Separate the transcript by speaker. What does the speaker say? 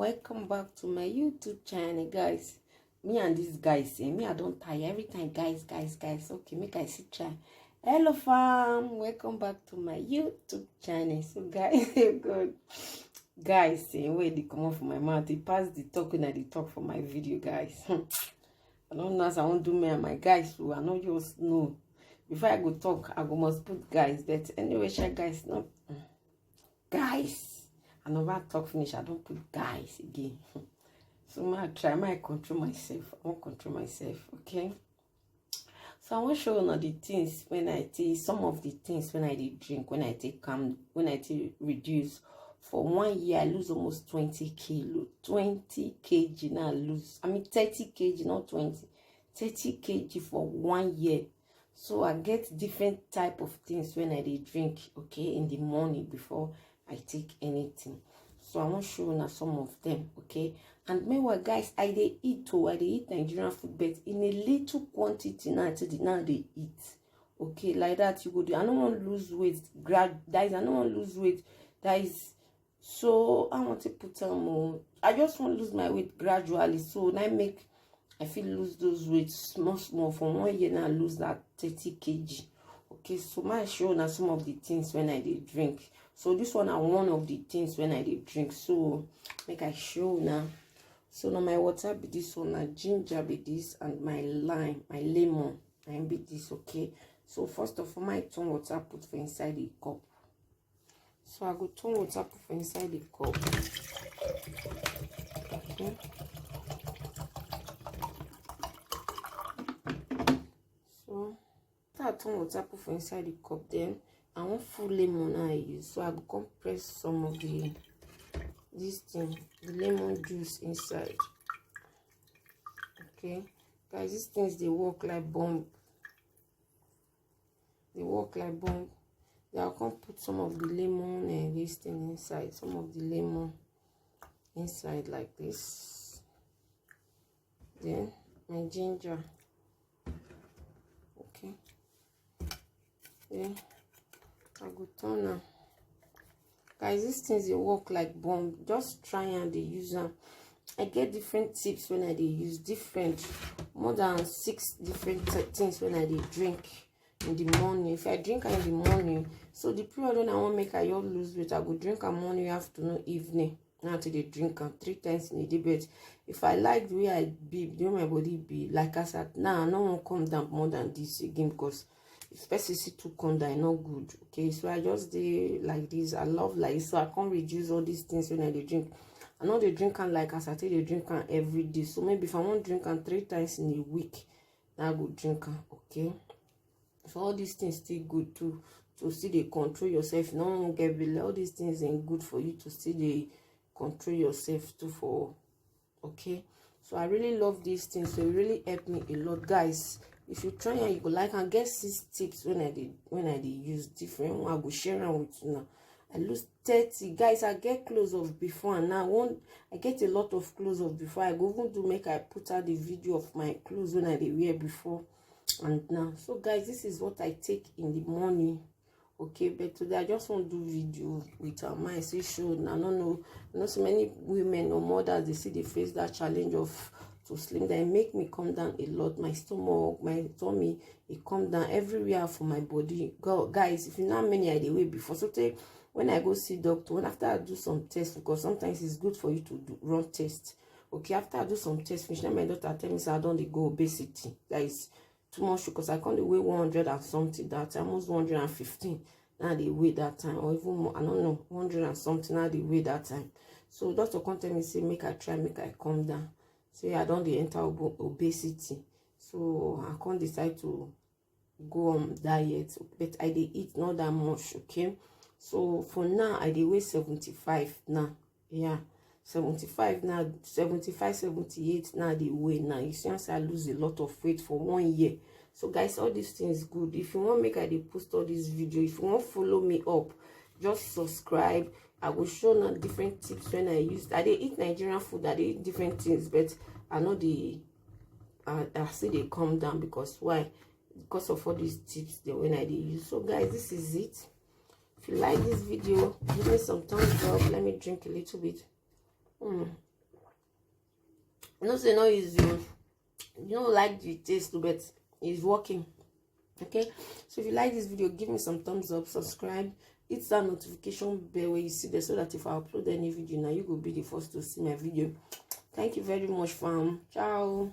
Speaker 1: welcome back to my YouTube channel, guys. Me and these guys, me, I don't tire every time, guys. Okay, make I see try. Hello fam, welcome back to my YouTube channel. So guys, good guys, where they come off from my mouth, they pass the talk when I talk for my video, guys. I don't know as I won't do me and my guys, so I know you just know. Before I go talk, I go must put guys. But anyway, guys, no guys. I never talk finish. I don't put guys again. So I try my control myself. I won't control myself, okay? So I want to show you the things when I take some of the things when I drink, when I take when I take reduce. For 1 year, I lose almost 20 kilo. 20 kg now I lose. I mean 30 kg, not 20. 30 kg for 1 year. So I get different type of things when I drink, okay, in the morning before I take anything. So I want to show you some of them, okay? And meanwhile, guys, I eat Nigerian food, but in a little quantity now they eat, okay? Like that you go do. I don't want to lose weight. I don't want to lose weight. So I want to put more. I just want to lose my weight gradually. So now I feel lose those weight small from 1 year now I lose that 30 kg. Okay, so my show now some of the things when I drink. So this one are one of the things when I drink. So make I show now. So now my water be this one, my ginger be this, and my lime, my lemon, and be this, okay. So first of all, my turn water put for inside the cup. So I go turn water put for inside the cup. Okay. So I turn water put for inside the cup, then I want full lemon I use. So I go come press some of the lemon juice inside. Okay, guys, these things they work like bomb. I'll come put some of the lemon and this thing inside. Some of the lemon inside like this. Then my ginger. Okay. Then I go turn now. Guys, these things they work like bomb. Just try and they use them. I get different tips when I use different, more than 6 different things when I drink in the morning. If I drink in the morning, so the period when I want to make I all lose weight, I go drink in morning, afternoon, evening. Now to they drink 3 times in a day. But if I like the way I be, the way my body be, like I said, now I don't want to come down more than this again, because especially to come down not good, okay? So I just do like this. I love like so I can't reduce all these things when I drink. I know they drink and like as I tell they drink every day. So maybe if I want to drink 3 times in a week, then I go drink, okay? So all these things still good to see they control yourself. No one get belly. All these things ain't good for you to see they control yourself too for, okay? So I really love these things. So it really helped me a lot, guys. If you try and you go like and get 6 tips when I use different one, I go share them with you now. I lose 30, guys. I get clothes of before and now I get a lot of clothes of before. I go even do make I put out the video of my clothes when I wear before and now. So guys, this is what I take in the morning, okay? But today I just want to do video with my show. I don't know, so many women or mothers, they see they face that challenge of to slim. That make me come down a lot. My stomach, my tummy, it come down everywhere for my body. Guys, if you know how many I weigh before, so take when I go see doctor, when after I do some tests, because sometimes it's good for you to run tests, okay? After I do some tests finish, then my doctor tell me say I don't go obesity. That is too much, because I can't weigh 100 and something that time, almost 115 now they weigh that time, or even more, I don't know, 100 and something now they weigh that time. So doctor come tell me say make I come down. So yeah, I don't enter obesity. So I can't decide to go on diet, but I eat not that much, okay? So for now I weigh 75 now. Yeah, 75 now, 75, 78 now they weigh now. You see, I lose a lot of weight for 1 year. So guys, all these things good. If you want make I post all this video, if you want follow me up, just subscribe. I will show now different tips when I use. I eat Nigerian food, I eat different things, but I know I see they come down because why? Because of all these tips that when I use. So guys, this is it. If you like this video, give me some thumbs up. Let me drink a little bit. No say no easy. You don't like the taste, but it's working. Okay, so if you like this video, give me some thumbs up, subscribe, hit that notification bell where you see there, so that if I upload any video now, you will be the first to see my video. Thank you very much, fam. Ciao.